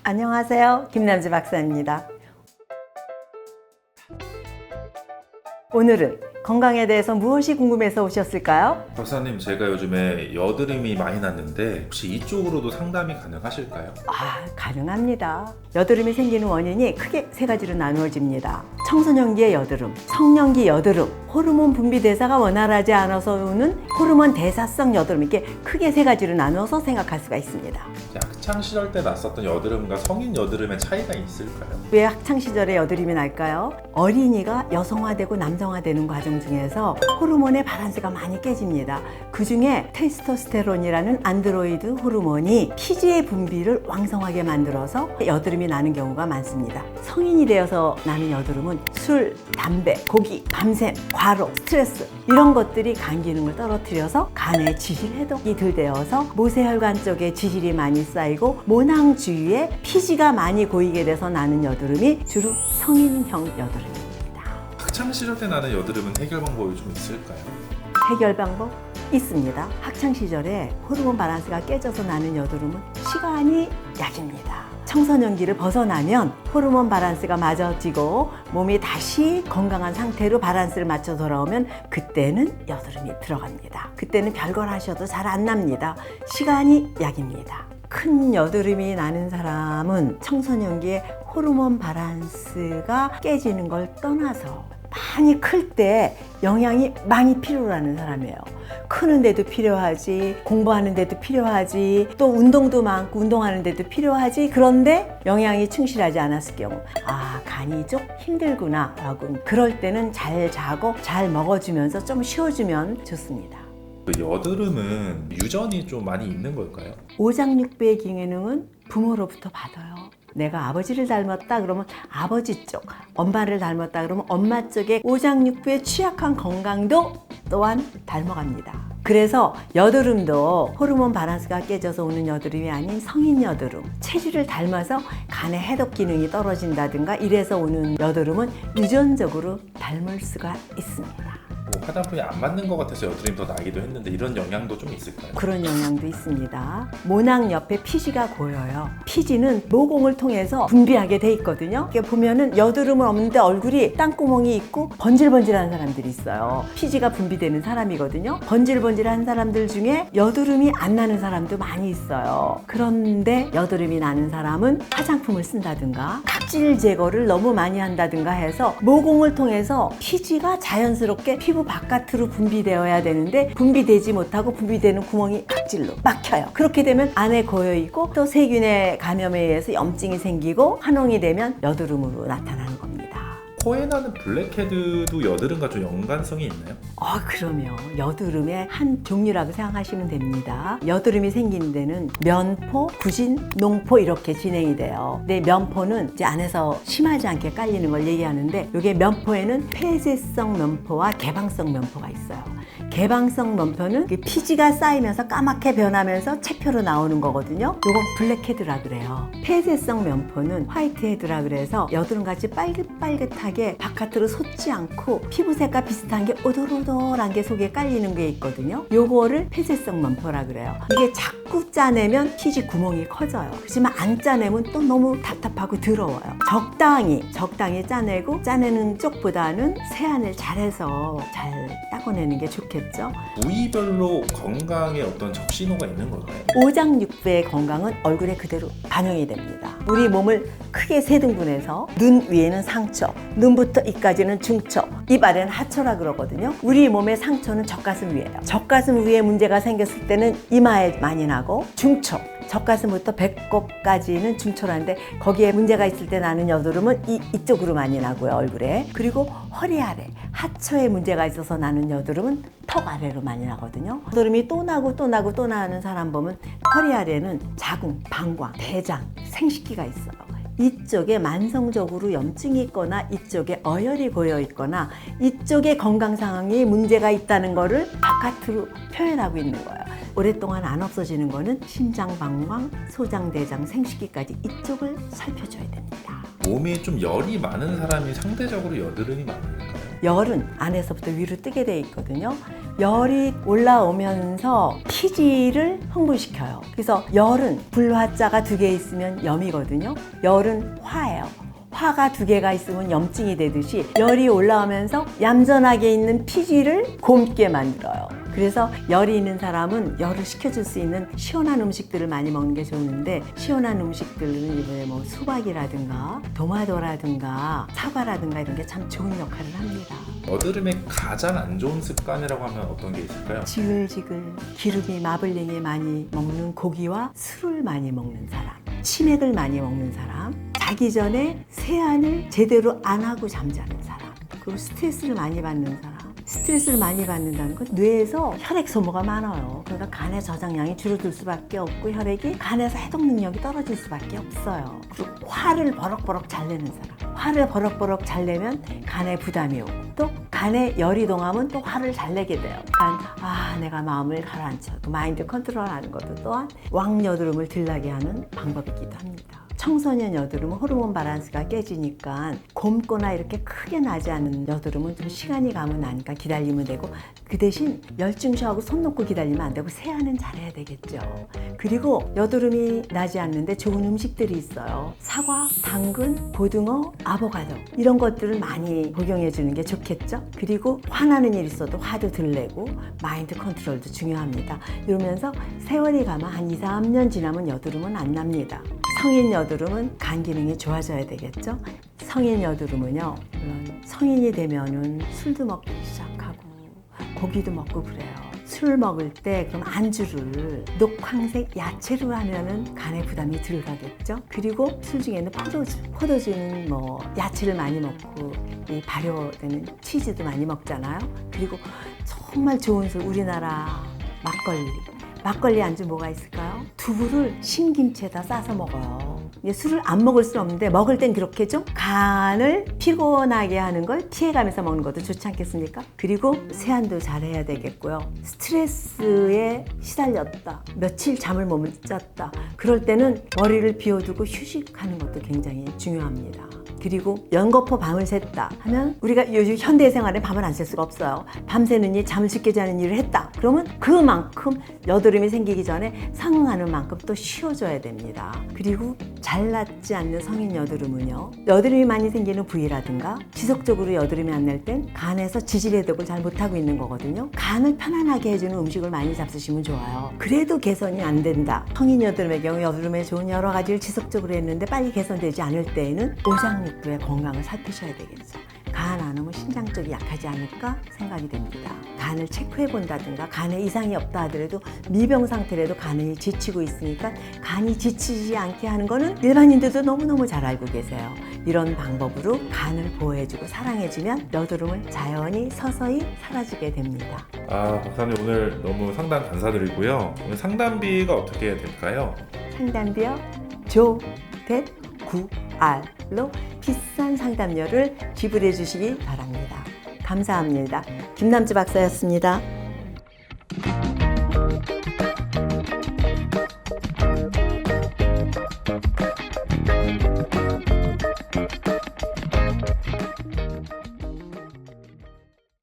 안녕하세요. 김남주 박사입니다. 오늘은 건강에 대해서 무엇이 궁금해서 오셨을까요? 박사님, 제가 요즘에 여드름이 많이 났는데 혹시 이쪽으로도 상담이 가능하실까요? 가능합니다. 여드름이 생기는 원인이 크게 세 가지로 나누어집니다. 청소년기의 여드름, 성년기 여드름, 호르몬 분비 대사가 원활하지 않아서 오는 호르몬 대사성 여드름, 이렇게 크게 세 가지로 나누어서 생각할 수가 있습니다. 학창 시절 때 났었던 여드름과 성인 여드름의 차이가 있을까요? 왜 학창 시절에 여드름이 날까요? 어린이가 여성화되고 남성화되는 과정 중에서 호르몬의 밸런스가 많이 깨집니다. 그 중에 테스토스테론이라는 안드로이드 호르몬이 피지의 분비를 왕성하게 만들어서 여드름이 나는 경우가 많습니다. 성인이 되어서 나는 여드름은 술, 담배, 고기, 밤샘, 과로, 스트레스 이런 것들이 간 기능을 떨어뜨려서 간에 지질 해독이 덜 되어서 모세혈관 쪽에 지질이 많이 쌓이고 모낭 주위에 피지가 많이 고이게 돼서 나는 여드름이 주로 성인형 여드름입니다. 학창 시절 때 나는 여드름은 해결 방법이 좀 있을까요? 해결 방법 있습니다. 학창 시절에 호르몬 밸런스가 깨져서 나는 여드름은 시간이 약입니다. 청소년기를 벗어나면 호르몬 밸런스가 맞아지고 몸이 다시 건강한 상태로 밸런스를 맞춰 돌아오면 그때는 여드름이 들어갑니다. 그때는 별걸 하셔도 잘 안 납니다. 시간이 약입니다. 큰 여드름이 나는 사람은 청소년기에 호르몬 밸런스가 깨지는 걸 떠나서 많이 클 때 영양이 많이 필요하는 사람이에요. 크는데도 필요하지, 공부하는데도 필요하지, 또 운동도 많고 운동하는데도 필요하지. 그런데 영양이 충실하지 않았을 경우 간이 좀 힘들구나 라고, 그럴 때는 잘 자고 잘 먹어주면서 좀 쉬어주면 좋습니다. 여드름은 유전이 좀 많이 있는 걸까요? 오장육부의 기능은 부모로부터 받아요. 내가 아버지를 닮았다 그러면 아버지 쪽, 엄마를 닮았다 그러면 엄마 쪽의 오장육부의 취약한 건강도 또한 닮아갑니다. 그래서 여드름도 호르몬 밸런스가 깨져서 오는 여드름이 아닌 성인 여드름, 체질을 닮아서 간의 해독 기능이 떨어진다든가 이래서 오는 여드름은 유전적으로 닮을 수가 있습니다. 화장품이 안 맞는 것 같아서 여드름이 더 나기도 했는데 이런 영향도 좀 있을까요? 그런 영향도 있습니다. 모낭 옆에 피지가 고여요. 피지는 모공을 통해서 분비하게 돼 있거든요. 이렇게 보면은 여드름은 없는데 얼굴이 땅구멍이 있고 번질번질한 사람들이 있어요. 피지가 분비되는 사람이거든요. 번질번질한 사람들 중에 여드름이 안 나는 사람도 많이 있어요. 그런데 여드름이 나는 사람은 화장품을 쓴다든가 각질 제거를 너무 많이 한다든가 해서 모공을 통해서 피지가 자연스럽게 피부 바깥으로 분비되어야 되는데 분비되지 못하고 분비되는 구멍이 각질로 막혀요. 그렇게 되면 안에 고여있고 또 세균의 감염에 의해서 염증이 생기고 환홍이 되면 여드름으로 나타나는 겁니다. 코에 나는 블랙헤드도 여드름과 좀 연관성이 있나요? 그럼요. 여드름의 한 종류라고 생각하시면 됩니다. 여드름이 생기는 데는 면포, 부진, 농포 이렇게 진행이 돼요. 근데 면포는 이제 안에서 심하지 않게 깔리는 걸 얘기하는데 이게 면포에는 폐쇄성 면포와 개방성 면포가 있어요. 개방성 면포는 피지가 쌓이면서 까맣게 변하면서 체표로 나오는 거거든요. 이건 블랙헤드라 그래요. 폐쇄성 면포는 화이트헤드라 그래서 여드름같이 빨긋빨긋하게 바깥으로 솟지 않고 피부색과 비슷한 게 오돌오돌한 게 속에 깔리는 게 있거든요. 요거를 폐쇄성 면포라 그래요. 이게 자꾸 짜내면 피지 구멍이 커져요. 그렇지만 안 짜내면 또 너무 답답하고 더러워요. 적당히 짜내고 짜내는 쪽보다는 세안을 잘해서 잘 닦아내는 게 좋겠죠. 부위별로 건강에 어떤 적신호가 있는 걸까요? 오장육부의 건강은 얼굴에 그대로 반영이 됩니다. 우리 몸을 크게 세 등분해서 눈 위에는 상처, 눈부터 입까지는 중처, 입 아래는 하처라 그러거든요. 우리 몸의 상처는 젖가슴 위에요. 젖가슴 위에 문제가 생겼을 때는 이마에 많이 나고, 중처, 젖가슴부터 배꼽까지는 중초라는데 거기에 문제가 있을 때 나는 여드름은 이쪽으로 많이 나고요, 얼굴에. 그리고 허리 아래, 하처에 문제가 있어서 나는 여드름은 턱 아래로 많이 나거든요. 여드름이 또 나는 사람 보면 허리 아래는 자궁, 방광, 대장, 생식기가 있어요. 이쪽에 만성적으로 염증이 있거나 이쪽에 어혈이 고여 있거나 이쪽에 건강 상황이 문제가 있다는 거를 바깥으로 표현하고 있는 거예요. 오랫동안 안 없어지는 거는 심장, 방광, 소장, 대장, 생식기까지 이쪽을 살펴줘야 됩니다. 몸에 좀 열이 많은 사람이 상대적으로 여드름이 많을까요? 열은 안에서부터 위로 뜨게 돼 있거든요. 열이 올라오면서 피지를 흥분시켜요. 그래서 열은 불화자가 2개 있으면 염이거든요. 열은 화예요. 화가 2개가 있으면 염증이 되듯이 열이 올라오면서 얌전하게 있는 피지를 곪게 만들어요. 그래서 열이 있는 사람은 열을 식혀줄 수 있는 시원한 음식들을 많이 먹는 게 좋은데, 시원한 음식들은 이번에 뭐 수박이라든가 도마도라든가 사과라든가 이런 게 참 좋은 역할을 합니다. 여드름의 가장 안 좋은 습관이라고 하면 어떤 게 있을까요? 지글지글 기름이 마블링이 많이 먹는 고기와 술을 많이 먹는 사람, 치맥을 많이 먹는 사람, 자기 전에 세안을 제대로 안 하고 잠자는 사람, 그리고 스트레스를 많이 받는 사람. 스트레스를 많이 받는다는 건 뇌에서 혈액 소모가 많아요. 그러니까 간의 저장량이 줄어들 수밖에 없고 혈액이 간에서 해독 능력이 떨어질 수밖에 없어요. 그리고 화를 버럭버럭 잘 내는 사람. 화를 버럭버럭 잘 내면 간에 부담이 오고, 또 간에 열이 동하면 또 화를 잘 내게 돼요. 그러니까 내가 마음을 가라앉혀 마인드 컨트롤하는 것도 또한 왕여드름을 덜나게 하는 방법이기도 합니다. 청소년 여드름은 호르몬 밸런스가 깨지니까 곪거나 이렇게 크게 나지 않는 여드름은 좀 시간이 가면 나니까 기다리면 되고, 그 대신 열중쇼하고 손 놓고 기다리면 안 되고 세안은 잘해야 되겠죠. 그리고 여드름이 나지 않는데 좋은 음식들이 있어요. 사과, 당근, 고등어, 아보카도 이런 것들을 많이 복용해 주는 게 좋겠죠. 그리고 화나는 일 있어도 화도 덜 내고 마인드 컨트롤도 중요합니다. 이러면서 세월이 가면 한 2, 3년 지나면 여드름은 안 납니다. 성인 여드름은 간 기능이 좋아져야 되겠죠. 성인 여드름은요, 물론 성인이 되면은 술도 먹기 시작하고 고기도 먹고 그래요. 술 먹을 때 그럼 안주를 녹황색 야채로 하면은 간에 부담이 덜 가겠죠. 그리고 술 중에는 포도주는 뭐 야채를 많이 먹고 이 발효되는 치즈도 많이 먹잖아요. 그리고 정말 좋은 술, 우리나라 막걸리 안주 뭐가 있을까요? 두부를 신김치에다 싸서 먹어요. 술을 안 먹을 수는 없는데 먹을 땐 그렇게 좀 간을 피곤하게 하는 걸 피해가면서 먹는 것도 좋지 않겠습니까? 그리고 세안도 잘해야 되겠고요. 스트레스에 시달렸다, 며칠 잠을 못 잤다, 그럴 때는 머리를 비워두고 휴식하는 것도 굉장히 중요합니다. 그리고 연거푸 밤을 샜다 하면, 우리가 요즘 현대 생활에 밤을 안 샐 수가 없어요. 밤새는 일, 잠을 쉽게 자는 일을 했다 그러면 그만큼 여드름이 생기기 전에 상응하는 만큼 또 쉬어줘야 됩니다. 그리고 잘 낫지 않는 성인 여드름은요, 여드름이 많이 생기는 부위라든가 지속적으로 여드름이 안 날 땐 간에서 지질 해독을 잘 못하고 있는 거거든요. 간을 편안하게 해주는 음식을 많이 잡수시면 좋아요. 그래도 개선이 안 된다, 성인 여드름의 경우 여드름에 좋은 여러 가지를 지속적으로 했는데 빨리 개선되지 않을 때에는 오장육부의 건강을 살피셔야 되겠죠. 간 안 오면 신장 쪽이 약하지 않을까 생각이 됩니다. 간을 체크해 본다든가 간에 이상이 없다 하더라도 미병 상태라도 간이 지치고 있으니까 간이 지치지 않게 하는 거는 일반인들도 너무너무 잘 알고 계세요. 이런 방법으로 간을 보호해주고 사랑해주면 여드름은 자연히 서서히 사라지게 됩니다. 박사님 오늘 너무 상담 감사드리고요. 오늘 상담비가 어떻게 될까요? 상담비요? 조.9R로 비싼 상담료를 지불해 주시기 바랍니다. 감사합니다. 김남주 박사였습니다.